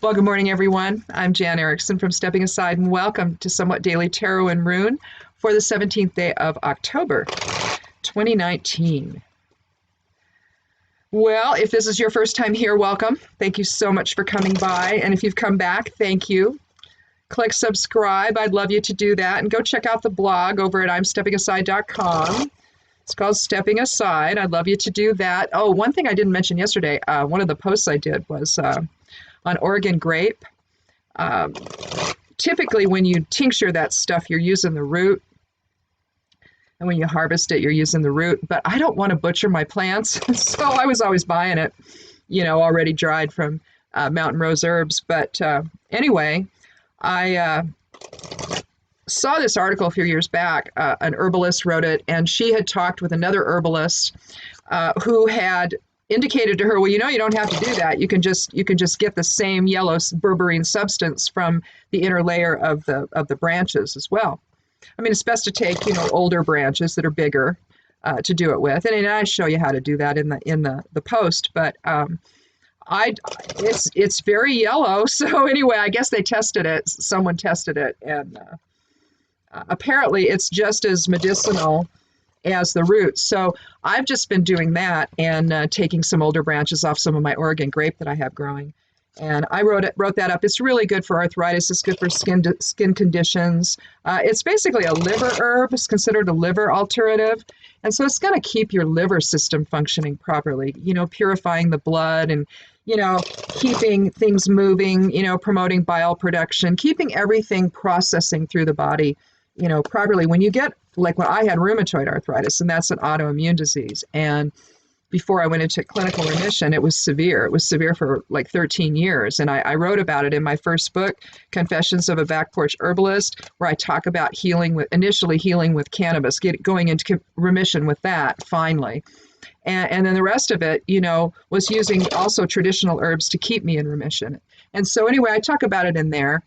Well, good morning, everyone. I'm Jan Erickson from Stepping Aside, and welcome to Somewhat Daily Tarot and Rune for the 17th day of October, 2019. Well, if this is your first time here, welcome. Thank you so much for coming by, and if you've come back, thank you. Click subscribe. I'd love you to do that, and go check out the blog over at imsteppingaside.com. It's called Stepping Aside. I'd love you to do that. Oh, one thing I didn't mention yesterday, one of the posts I did was on Oregon grape. Typically, when you tincture that stuff, you're using the root. And when you harvest it, you're using the root. But I don't want to butcher my plants, so I was always buying it, already dried from Mountain Rose Herbs. But anyway, I saw this article a few years back. An herbalist wrote it, and she had talked with another herbalist who had indicated to her, well, you don't have to do that. You can just get the same yellow berberine substance from the inner layer of the branches as well. I mean, it's best to take older branches that are bigger to do it with, and I show you how to do that in the post. But it's very yellow. So anyway, I guess they tested it. Someone tested it, and apparently it's just as medicinal as the roots. So I've just been doing that and taking some older branches off some of my Oregon grape that I have growing. And I wrote that up. It's really good for arthritis. It's good for skin conditions. It's basically a liver herb. It's considered a liver alternative. And so it's going to keep your liver system functioning properly, purifying the blood and, keeping things moving, promoting bile production, keeping everything processing through the body, properly. When you get, like when I had rheumatoid arthritis, and that's an autoimmune disease, and before I went into clinical remission, it was severe. It was severe for like 13 years. And I wrote about it in my first book, Confessions of a Back Porch Herbalist, where I talk about initially healing with cannabis, going into remission with that finally. And then the rest of it, was using also traditional herbs to keep me in remission. And so anyway, I talk about it in there.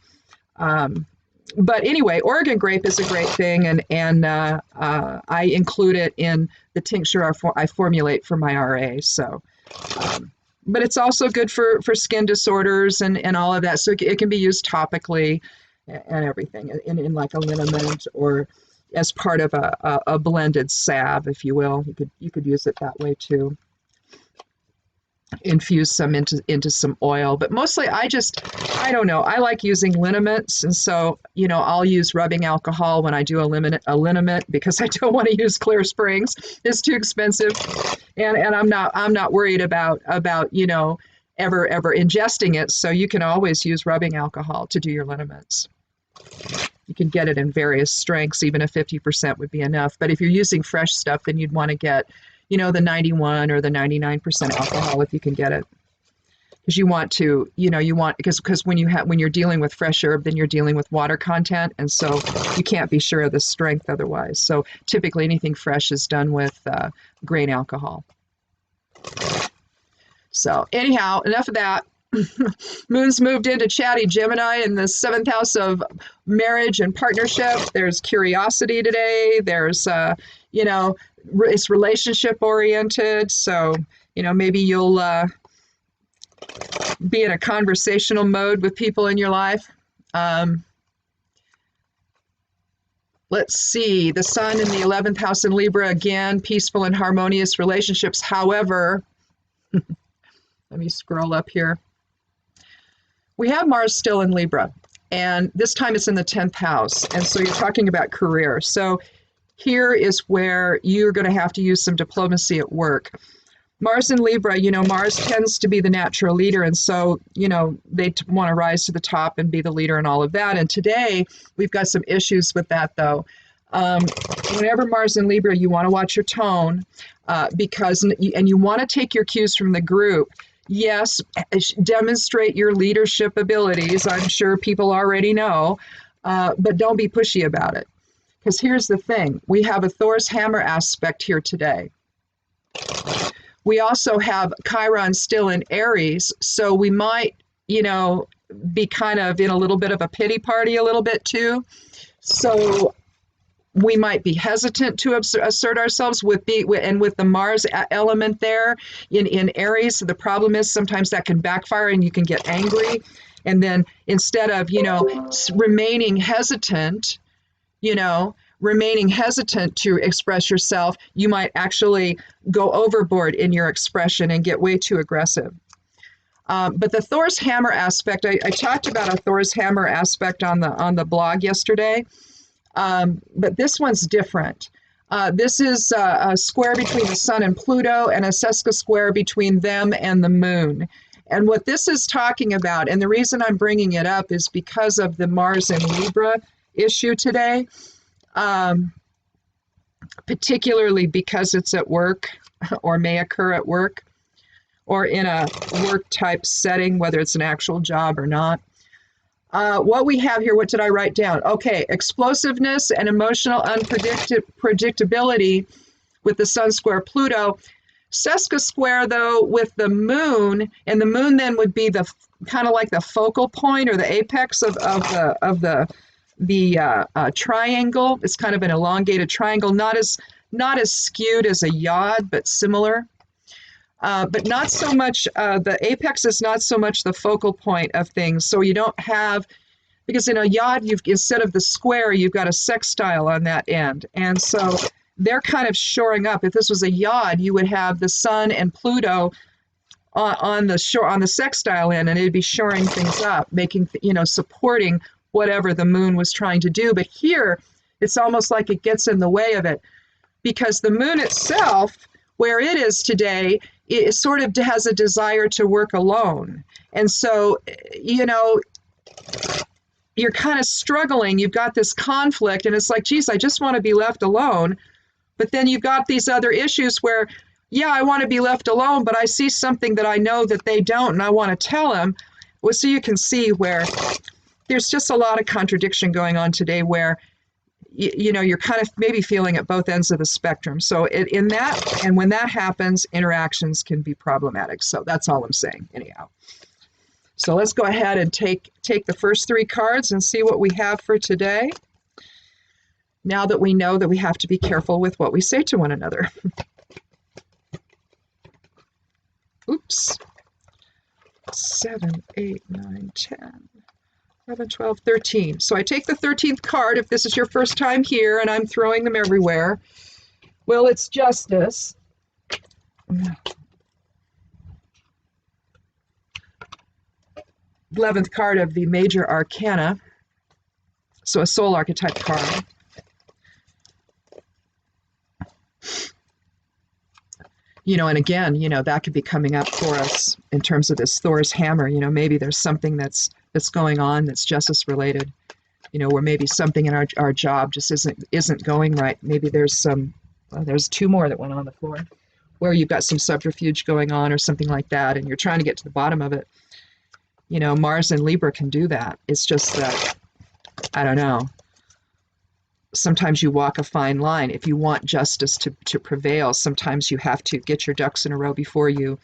But anyway, Oregon grape is a great thing, and I include it in the tincture I formulate for my RA. So, but it's also good for skin disorders and all of that. So it can be used topically and everything in like a liniment or as part of a blended salve, if you will. You could use it that way too. Infuse some into some oil, but mostly I don't know, I like using liniments, and so I'll use rubbing alcohol when I do a liniment because I don't want to use Clear Springs. It's too expensive, and I'm not worried about ever ingesting it. So you can always use rubbing alcohol to do your liniments. You can get it in various strengths. Even a 50% would be enough, but if you're using fresh stuff, then you'd want to get the 91 or the 99% alcohol if you can get it. Because because when you're dealing with fresh herb, then you're dealing with water content, and so you can't be sure of the strength otherwise. So typically anything fresh is done with grain alcohol. So anyhow, enough of that. Moon's moved into chatty Gemini in the 7th house of marriage and partnership. There's curiosity today. There's it's relationship oriented, so maybe you'll be in a conversational mode with people in your life. Let's see, the sun in the 11th house in Libra, again, peaceful and harmonious relationships. However, let me scroll up here. We have Mars still in Libra, and this time it's in the 10th house, and so you're talking about career. So here is where you're going to have to use some diplomacy at work. Mars in Libra, Mars tends to be the natural leader, and so, they want to rise to the top and be the leader and all of that. And today, we've got some issues with that, though. Whenever Mars in Libra, you want to watch your tone, and you want to take your cues from the group. Yes, demonstrate your leadership abilities. I'm sure people already know, but don't be pushy about it. Because here's the thing, we have a Thor's hammer aspect here today. We also have Chiron still in Aries, so we might, be kind of in a little bit of a pity party a little bit too. So we might be hesitant to assert ourselves with the Mars element there in Aries. The problem is sometimes that can backfire and you can get angry. And then instead of, remaining hesitant, to express yourself, you might actually go overboard in your expression and get way too aggressive. But the Thor's hammer aspect, I talked about a Thor's hammer aspect on the blog yesterday, but this one's different. This is a square between the Sun and Pluto and a sesqui square between them and the Moon. And what this is talking about, and the reason I'm bringing it up is because of the Mars and Libra issue today, particularly because it's at work or may occur at work or in a work type setting, whether it's an actual job or not. What we have here, what did I write down? Okay, explosiveness and emotional unpredictability with the Sun square Pluto. Sesqui square, though, with the Moon, and the Moon then would be the kind of like the focal point or the apex of the triangle. It's kind of an elongated triangle, not as skewed as a yod, but similar. But not so much, the apex is not so much the focal point of things. So you don't have, because in a yod, instead of the square, you've got a sextile on that end. And so they're kind of shoring up. If this was a yod, you would have the Sun and Pluto on the sextile end, and it'd be shoring things up, making, supporting whatever the Moon was trying to do. But here, it's almost like it gets in the way of it, because the Moon itself, where it is today, it sort of has a desire to work alone. And so, you're kind of struggling. You've got this conflict, and it's like, geez, I just want to be left alone. But then you've got these other issues where, yeah, I want to be left alone, but I see something that I know that they don't, and I want to tell them. Well, so you can see where there's just a lot of contradiction going on today where, you're kind of maybe feeling at both ends of the spectrum. So when that happens, interactions can be problematic. So that's all I'm saying anyhow. So let's go ahead and take the first three cards and see what we have for today. Now that we know that we have to be careful with what we say to one another. Oops. 7, 8, 9, 10. 11, 12, 13. So I take the 13th card if this is your first time here, and I'm throwing them everywhere. Well, it's Justice. 11th card of the Major Arcana. So a soul archetype card. And again, that could be coming up for us in terms of this Thor's hammer. Maybe there's something that's going on that's justice related, where maybe something in our job just isn't going right. Maybe there's there's two more that went on the floor where you've got some subterfuge going on or something like that, and you're trying to get to the bottom of it. Mars and Libra can do that. It's just that, I don't know. Sometimes you walk a fine line. If you want justice to prevail, sometimes you have to get your ducks in a row before you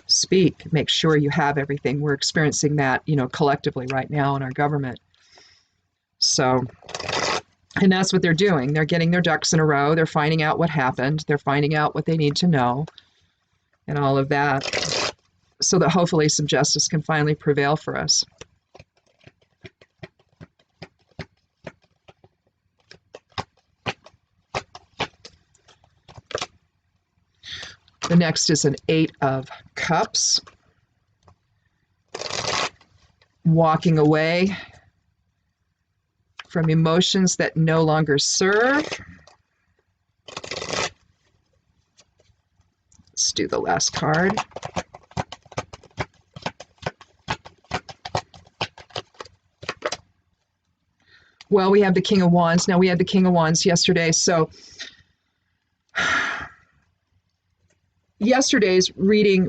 speak. Make sure you have everything. We're experiencing that, collectively right now in our government. So, and that's what they're doing. They're getting their ducks in a row. They're finding out what happened. They're finding out what they need to know and all of that, so that hopefully some justice can finally prevail for us. The next is an 8 of Cups. Walking away from emotions that no longer serve. Let's do the last card. Well, we have the King of Wands. Now, we had the King of Wands yesterday, so yesterday's reading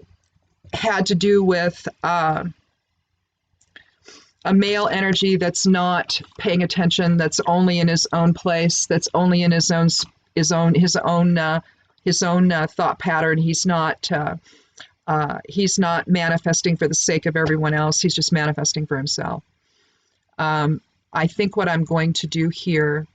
had to do with a male energy that's not paying attention, that's only in his own place, that's only in his own thought pattern. He's not manifesting for the sake of everyone else. He's just manifesting for himself. I think what I'm going to do here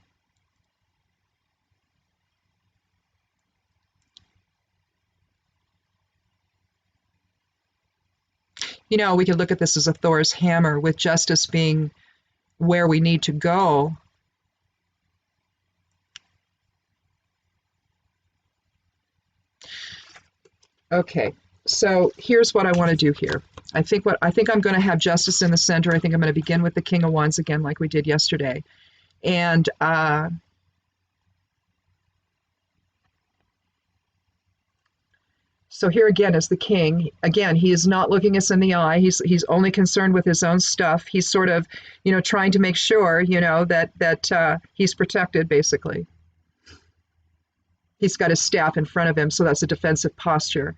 We could look at this as a Thor's hammer, with justice being where we need to go. Okay, so here's what I want to do here. I think I'm going to have justice in the center. I think I'm going to begin with the King of Wands again, like we did yesterday. And so here again is the king. Again, he is not looking us in the eye. He's only concerned with his own stuff. He's sort of, trying to make sure, that he's protected, basically. He's got his staff in front of him, so that's a defensive posture.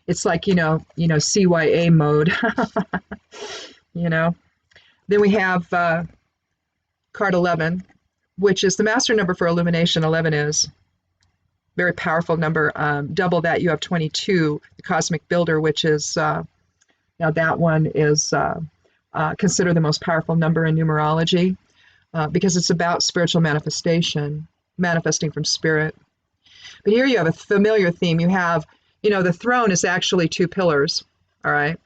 It's like, CYA mode. Then we have card 11, which is the master number for illumination. 11 is very powerful number. Double that, you have 22, the cosmic builder, which is, now that one is considered the most powerful number in numerology because it's about spiritual manifestation, manifesting from spirit. But here you have a familiar theme. You have, the throne is actually two pillars, all right?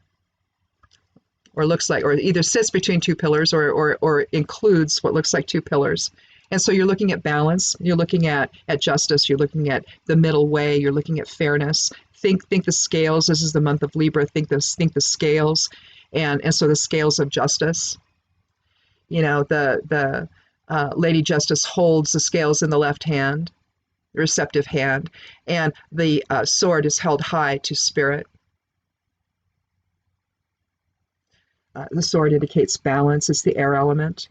Or looks like, or either sits between two pillars or includes what looks like two pillars. And so you're looking at balance, you're looking at justice, you're looking at the middle way, you're looking at fairness. Think the scales. This is the month of Libra. Think the scales, and so the scales of justice. The Lady Justice holds the scales in the left hand, the receptive hand, and the sword is held high to spirit. The sword indicates balance. It's the air element.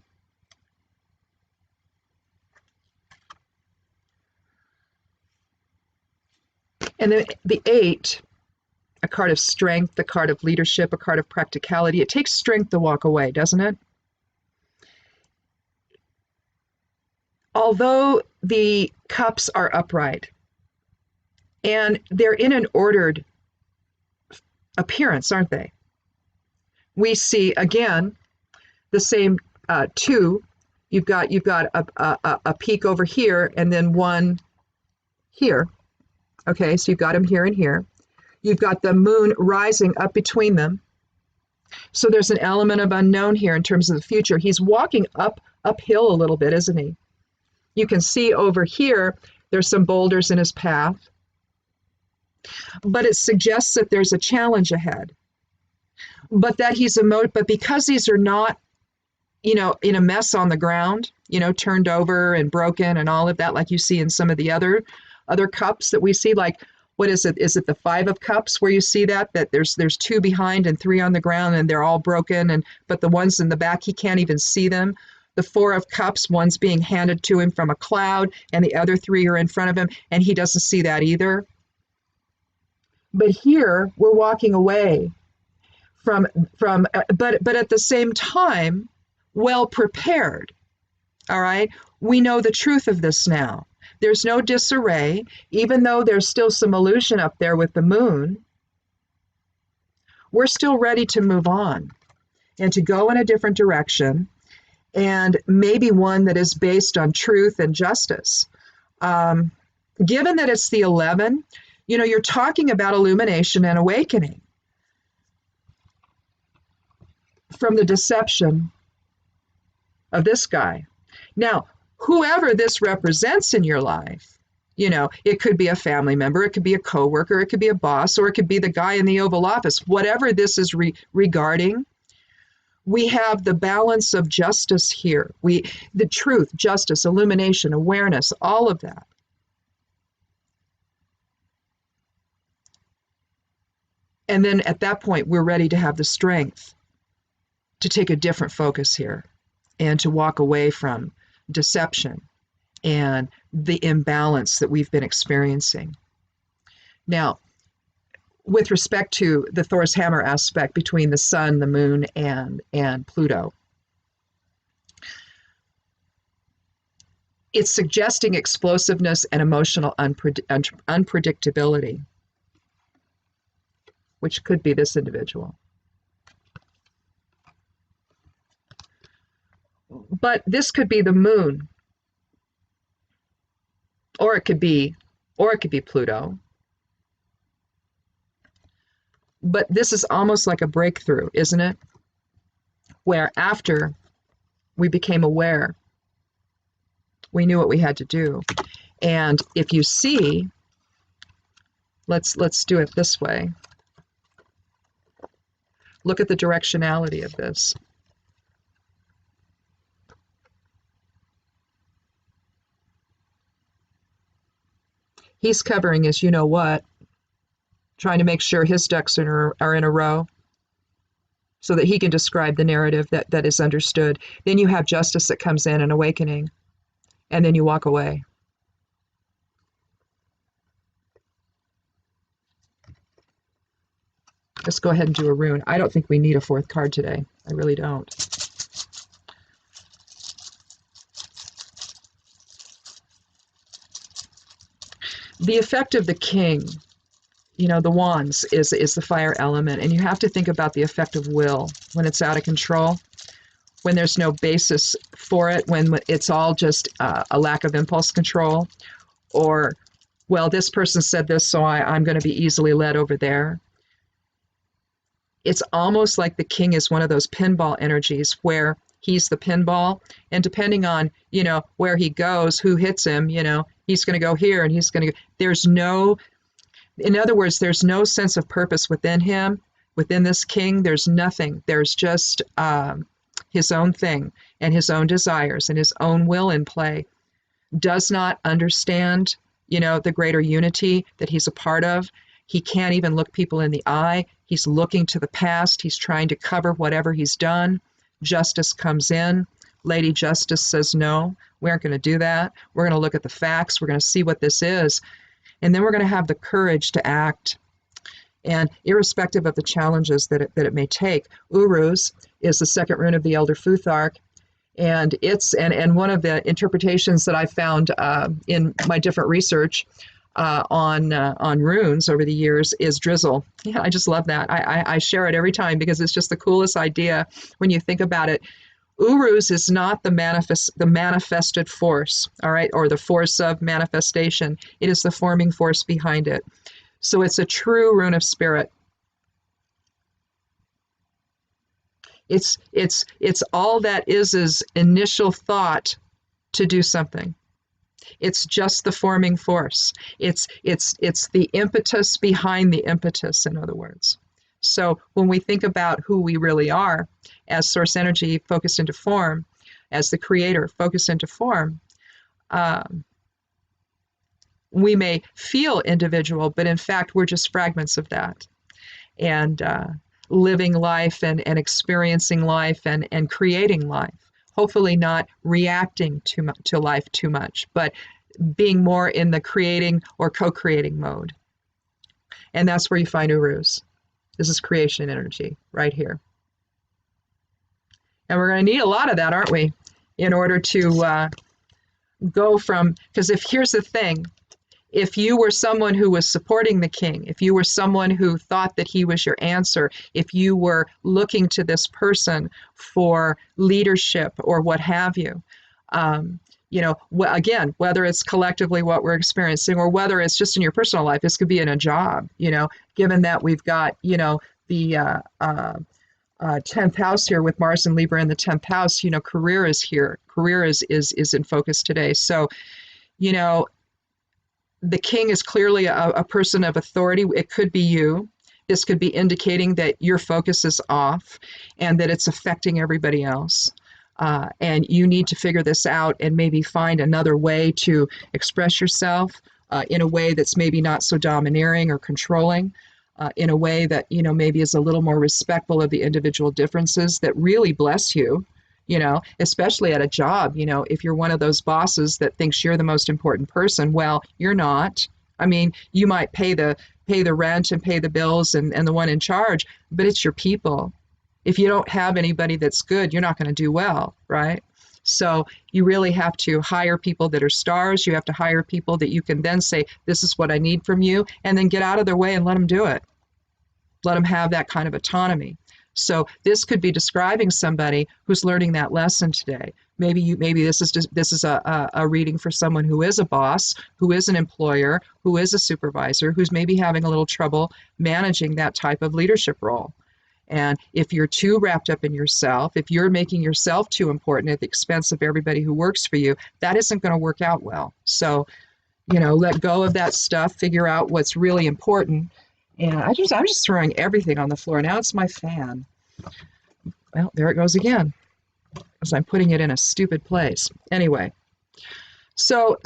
And then the 8, a card of strength, a card of leadership, a card of practicality. It takes strength to walk away, doesn't it? Although the cups are upright and they're in an ordered appearance, aren't they? We see again the same 2. You've got a peak over here and then one here. Okay, so you've got them here and here. You've got the moon rising up between them. So there's an element of unknown here in terms of the future. He's walking uphill a little bit, isn't he? You can see over here, there's some boulders in his path. But it suggests that there's a challenge ahead. But that but because these are not, in a mess on the ground, turned over and broken and all of that, like you see in some of the other cups that we see, like, what is it? Is it the 5 of cups where you see that there's 2 behind and 3 on the ground and they're all broken, but the ones in the back, he can't even see them. The 4 of cups, one's being handed to him from a cloud and the other 3 are in front of him and he doesn't see that either. But here we're walking away from but at the same time, well prepared. All right. We know the truth of this now. There's no disarray, even though there's still some illusion up there with the moon. We're still ready to move on and to go in a different direction, and maybe one that is based on truth and justice. Given that it's the 11, you're talking about illumination and awakening from the deception of this guy. Now, whoever this represents in your life, it could be a family member, it could be a coworker, it could be a boss, or it could be the guy in the Oval Office. Whatever this is regarding, we have the balance of justice here. The truth, justice, illumination, awareness, all of that. And then at that point, we're ready to have the strength to take a different focus here and to walk away from deception and the imbalance that we've been experiencing. Now, with respect to the Thor's hammer aspect between the sun, the moon, and Pluto, it's suggesting explosiveness and emotional unpredictability, which could be this individual. But this could be the moon, or it could be or it could be Pluto. But this is almost like a breakthrough, isn't it? Where after we became aware, we knew what we had to do. And if you see, let's do it this way. Look at the directionality of this. He's covering his you know what, trying to make sure his ducks are in a row so that he can describe the narrative that is understood. Then you have justice that comes in, an awakening, and then you walk away. Let's go ahead and do a rune. I don't think we need a fourth card today. I really don't. The effect of the king, you know, the wands is the fire element, and you have to think about the effect of will when it's out of control, when there's no basis for it, when it's all just a lack of impulse control, or, well, this person said this, so I'm going to be easily led over there. It's almost like the king is one of those pinball energies where he's the pinball, and depending on, you know, where he goes, who hits him, you know, he's going to go here and he's going to go. There's no, in other words, there's no sense of purpose within him, within this king. There's nothing. There's just his own thing and his own desires and his own will in play. Does not understand, you know, the greater unity that he's a part of. He can't even look people in the eye. He's looking to the past. He's trying to cover whatever he's done. Justice comes in. Lady Justice says, no, we aren't going to do that. We're going to look at the facts. We're going to see what this is. And then we're going to have the courage to act. And irrespective of the challenges that it may take, Uruz is the second rune of the Elder Futhark. And it's and one of the interpretations that I found in my different research on runes over the years is drizzle. Yeah, I just love that. I share it every time because it's just the coolest idea when you think about it. Uruz is not the manifested force, all right, or the force of manifestation. It is the forming force behind it. So it's a true rune of spirit. It's all that is initial thought to do something. It's just the forming force. It's the impetus behind the impetus, in other words. So when we think about who we really are as source energy focused into form, as the creator focused into form, we may feel individual, but in fact, we're just fragments of that. And living life and experiencing life and creating life. Hopefully not reacting to life too much, but being more in the creating or co-creating mode. And that's where you find Uruz. This is creation energy right here. And we're going to need a lot of that, aren't we, in order to go from, because here's the thing, if you were someone who was supporting the king, if you were someone who thought that he was your answer, if you were looking to this person for leadership or what have you, you know, again, whether it's collectively what we're experiencing or whether it's just in your personal life, this could be in a job, you know, given that we've got, you know, the 10th house here with Mars and Libra in the 10th house, you know, career is here. Career is in focus today. So, you know, the king is clearly a person of authority. It could be you. This could be indicating that your focus is off and that it's affecting everybody else. And you need to figure this out and maybe find another way to express yourself in a way that's maybe not so domineering or controlling, in a way that, you know, maybe is a little more respectful of the individual differences that really bless you, you know, especially at a job. You know, if you're one of those bosses that thinks you're the most important person, well, you're not. I mean, you might pay the rent and pay the bills and the one in charge, but it's your people. If you don't have anybody that's good, you're not going to do well, right? So you really have to hire people that are stars. You have to hire people that you can then say, this is what I need from you, and then get out of their way and let them do it. Let them have that kind of autonomy. So this could be describing somebody who's learning that lesson today. Maybe this is a reading for someone who is a boss, who is an employer, who is a supervisor, who's maybe having a little trouble managing that type of leadership role. And if you're too wrapped up in yourself, if you're making yourself too important at the expense of everybody who works for you, that isn't going to work out well. So, let go of that stuff, figure out what's really important. And I'm just throwing everything on the floor. Now it's my fan. Well, there it goes again, because I'm putting it in a stupid place. Anyway, so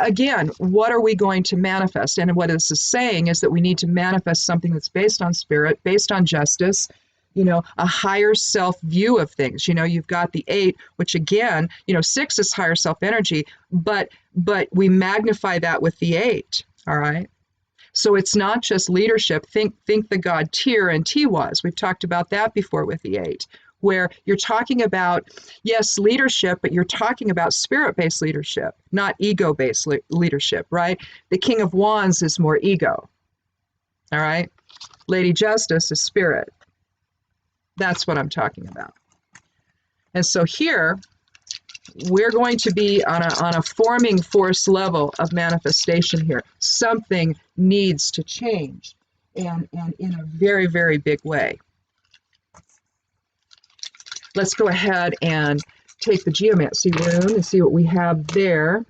again, what are we going to manifest? And what this is saying is that we need to manifest something that's based on spirit, based on justice, a higher self view of things. You've got the 8, which again, 6 is higher self energy, but we magnify that with the 8, all right? So it's not just leadership. Think the god Tyr and Tiwaz. We've talked about that before with the 8, where you're talking about, yes, leadership, but you're talking about spirit-based leadership, not ego-based leadership, right? The King of Wands is more ego, all right? Lady Justice is spirit. That's what I'm talking about. And so here, we're going to be on a forming force level of manifestation here. Something needs to change, and in a very, very big way. Let's go ahead and take the geomancy rune and see what we have there.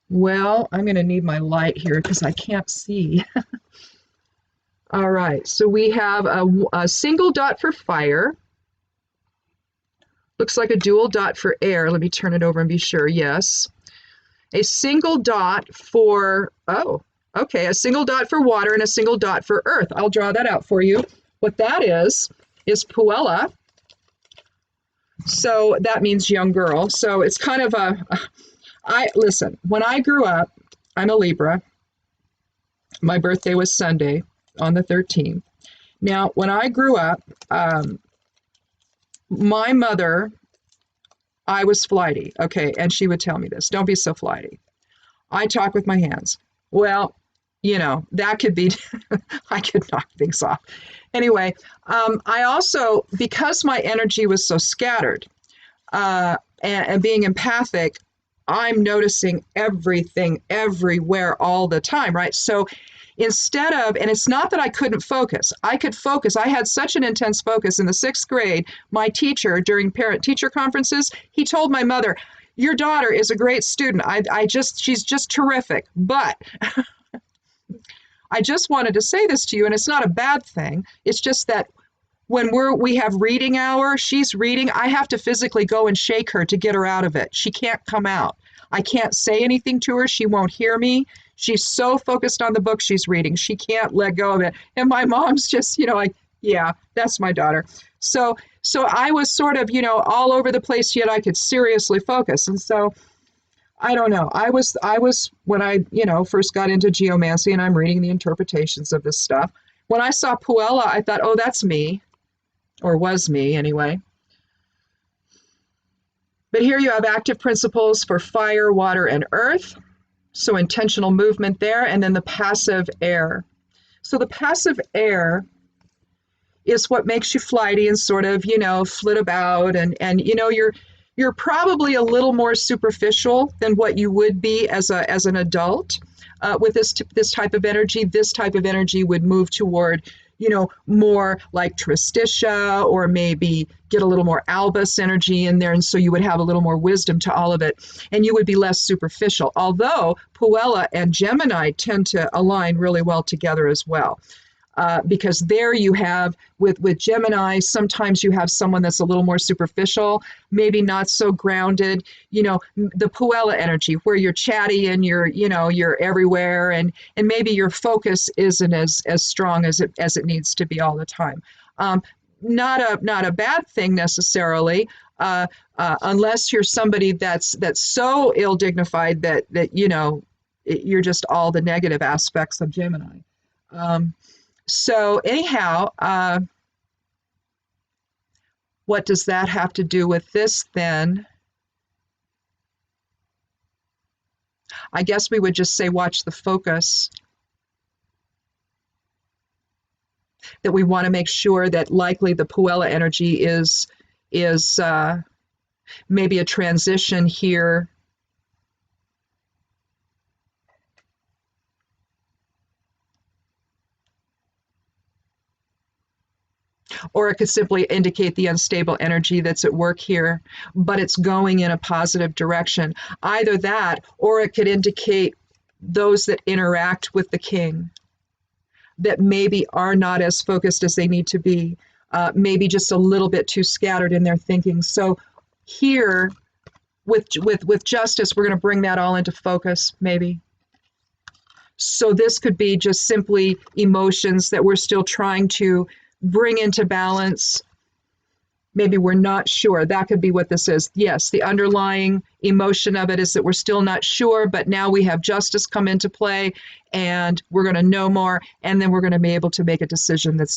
Well, I'm going to need my light here because I can't see. All right, so we have a single dot for fire. Looks like a dual dot for air. Let me turn it over and be sure. Yes. A single dot for, a single dot for water and a single dot for earth. I'll draw that out for you. What that is Puella. So that means young girl. So it's kind of listen, when I grew up, I'm a Libra. My birthday was Sunday on the 13th. Now, when I grew up, my mother, I was flighty, okay, and she would tell me this, don't be so flighty. I talk with my hands. Well, that could be, I could knock things off. Anyway, I also, because my energy was so scattered and being empathic, I'm noticing everything, everywhere, all the time, right? So instead of, and it's not that I couldn't focus. I could focus. I had such an intense focus in the 6th grade. My teacher, during parent-teacher conferences, he told my mother, your daughter is a great student. She's just terrific. But I just wanted to say this to you, and it's not a bad thing. It's just that when we have reading hour, she's reading, I have to physically go and shake her to get her out of it. She can't come out. I can't say anything to her. She won't hear me. She's so focused on the book she's reading. She can't let go of it. And my mom's just, like, yeah, that's my daughter. So I was sort of, all over the place, yet I could seriously focus. And so, I don't know. I was when I, first got into geomancy and I'm reading the interpretations of this stuff. When I saw Puella, I thought, oh, that's me, or was me anyway. But here you have active principles for fire, water, and earth. So intentional movement there, and then the passive air. So the passive air is what makes you flighty and sort of, flit about, and you're probably a little more superficial than what you would be as an adult with this type of energy. This type of energy would move toward, more like Tristitia, or maybe get a little more Albus energy in there. And so you would have a little more wisdom to all of it, and you would be less superficial. Although Puella and Gemini tend to align really well together as well. Because there you have, with Gemini, sometimes you have someone that's a little more superficial, maybe not so grounded, the Puella energy, where you're chatty and you're everywhere, and maybe your focus isn't as strong as it needs to be all the time. Not a bad thing necessarily, unless you're somebody that's so ill-dignified that you're just all the negative aspects of Gemini. So anyhow, what does that have to do with this then? I guess we would just say watch the focus. that we want to make sure that likely the Puella energy is maybe a transition here. Or it could simply indicate the unstable energy that's at work here, but it's going in a positive direction. Either that, or it could indicate those that interact with the king that maybe are not as focused as they need to be, maybe just a little bit too scattered in their thinking. So here, with justice, we're going to bring that all into focus, maybe. So this could be just simply emotions that we're still trying to bring into balance. Maybe we're not sure. That could be what this is. Yes, the underlying emotion of it is that we're still not sure, but now we have justice come into play, and we're going to know more, and then we're going to be able to make a decision that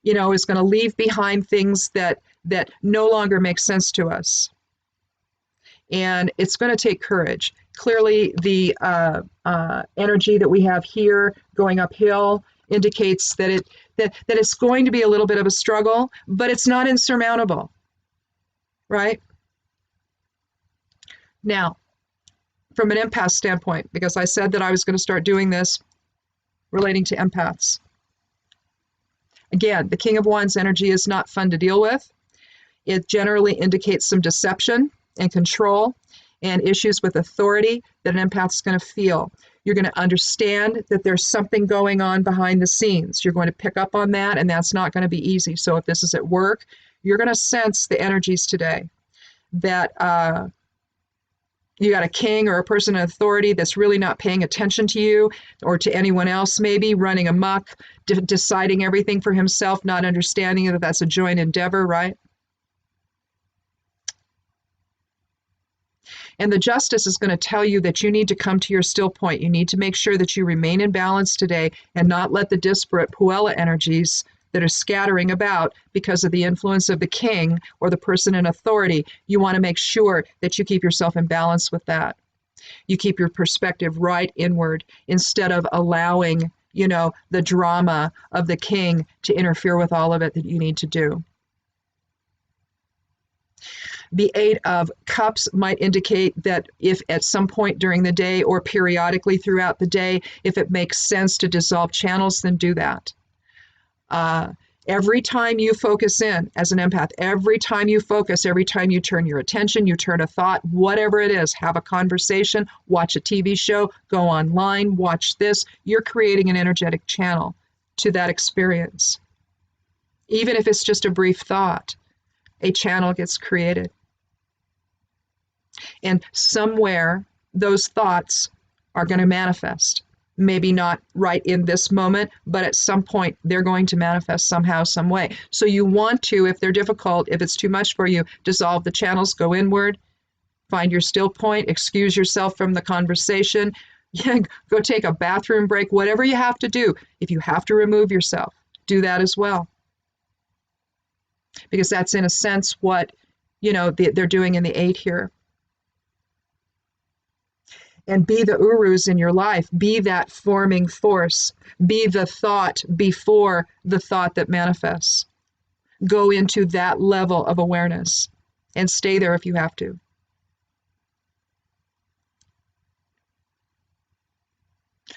is going to leave behind things that no longer make sense to us. And it's going to take courage. Clearly, the energy that we have here going uphill indicates that it's going to be a little bit of a struggle, but it's not insurmountable, right? Now, from an empath standpoint, because I said that I was going to start doing this relating to empaths. Again, the King of Wands energy is not fun to deal with. It generally indicates some deception and control and issues with authority that an empath is going to feel. You're going to understand that there's something going on behind the scenes. You're going to pick up on that, and that's not going to be easy. So if this is at work, you're going to sense the energies today that you got a king or a person in authority that's really not paying attention to you or to anyone else, maybe running amok, deciding everything for himself, not understanding that that's a joint endeavor, right? And the justice is going to tell you that you need to come to your still point. You need to make sure that you remain in balance today and not let the disparate Puella energies that are scattering about because of the influence of the king or the person in authority. You want to make sure that you keep yourself in balance with that. You keep your perspective right inward instead of allowing, the drama of the king to interfere with all of it that you need to do. The Eight of Cups might indicate that if at some point during the day or periodically throughout the day, if it makes sense to dissolve channels, then do that. Every time you focus in as an empath, every time you focus, every time you turn your attention, you turn a thought, whatever it is, have a conversation, watch a TV show, go online, watch this, you're creating an energetic channel to that experience. Even if it's just a brief thought, a channel gets created. And somewhere those thoughts are going to manifest. Maybe not right in this moment, but at some point they're going to manifest somehow, some way. So you want to, if they're difficult, if it's too much for you, dissolve the channels, go inward, find your still point, excuse yourself from the conversation, go take a bathroom break, whatever you have to do. If you have to remove yourself, do that as well. Because that's in a sense what, they're doing in the Eight here. And be the urus in your life. Be that forming force. Be the thought before the thought that manifests. Go into that level of awareness and stay there if you have to.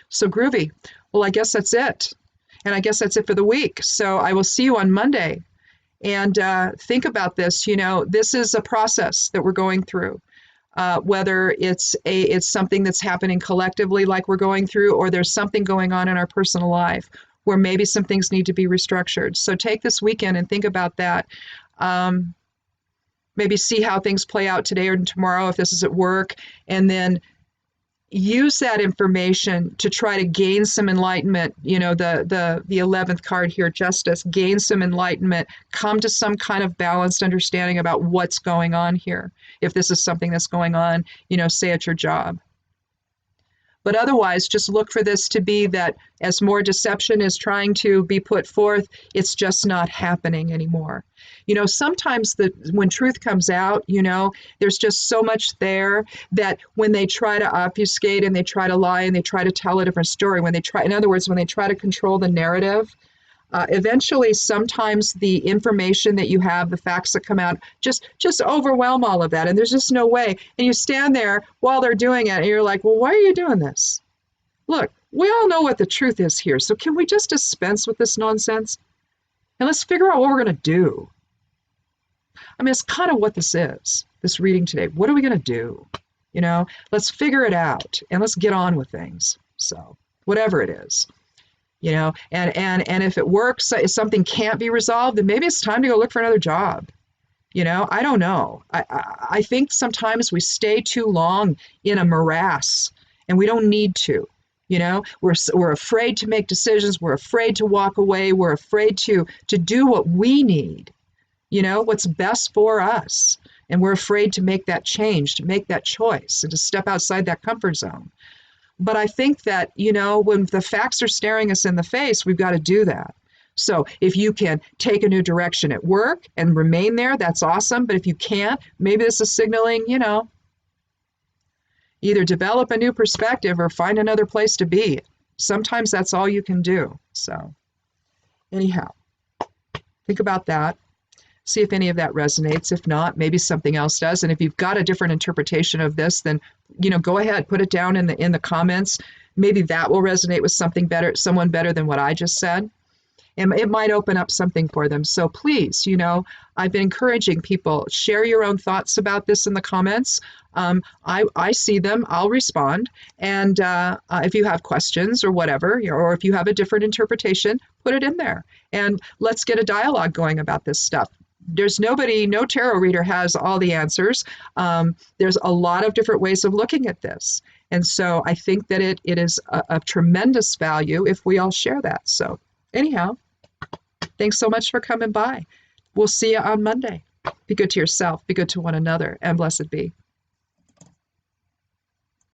So groovy. Well, I guess that's it. And I guess that's it for the week. So I will see you on Monday. And think about this. This is a process that we're going through. Whether it's something that's happening collectively like we're going through, or there's something going on in our personal life where maybe some things need to be restructured. So take this weekend and think about that. Maybe see how things play out today or tomorrow if this is at work, and then use that information to try to gain some enlightenment. The 11th card here, justice, gain some enlightenment, come to some kind of balanced understanding about what's going on here. If this is something that's going on, say at your job. But otherwise, just look for this to be that as more deception is trying to be put forth, it's just not happening anymore. Sometimes when truth comes out, there's just so much there that when they try to obfuscate and they try to lie and they try to tell a different story, when they try to control the narrative, Eventually, sometimes the information that you have, the facts that come out, just overwhelm all of that, and there's just no way. And you stand there while they're doing it, and you're like, well, why are you doing this? Look, we all know what the truth is here, so can we just dispense with this nonsense? And let's figure out what we're going to do. I mean, it's kind of what this is, this reading today. What are we going to do? You know, let's figure it out, and let's get on with things. So, whatever it is. You know, and if it works, if something can't be resolved, then maybe it's time to go look for another job. You know, I don't know. I think sometimes we stay too long in a morass, and we don't need to. You know, we're afraid to make decisions. We're afraid to walk away. We're afraid to do what we need. You know, what's best for us, and we're afraid to make that change, to make that choice, and to step outside that comfort zone. But I think that, you know, when the facts are staring us in the face, we've got to do that. So if you can take a new direction at work and remain there, that's awesome. But if you can't, maybe this is signaling, you know, either develop a new perspective or find another place to be. Sometimes that's all you can do. So anyhow, think about that. See if any of that resonates. If not, maybe something else does. And if you've got a different interpretation of this, then, you know, go ahead, put it down in the comments. Maybe that will resonate with someone better than what I just said. And it might open up something for them. So please, you know, I've been encouraging people, share your own thoughts about this in the comments. I see them, I'll respond. And if you have questions or whatever, or if you have a different interpretation, put it in there. And let's get a dialogue going about this stuff. There's no tarot reader has all the answers. There's a lot of different ways of looking at this. And so I think that it is a tremendous value if we all share that. So anyhow, thanks so much for coming by. We'll see you on Monday. Be good to yourself, be good to one another, and blessed be.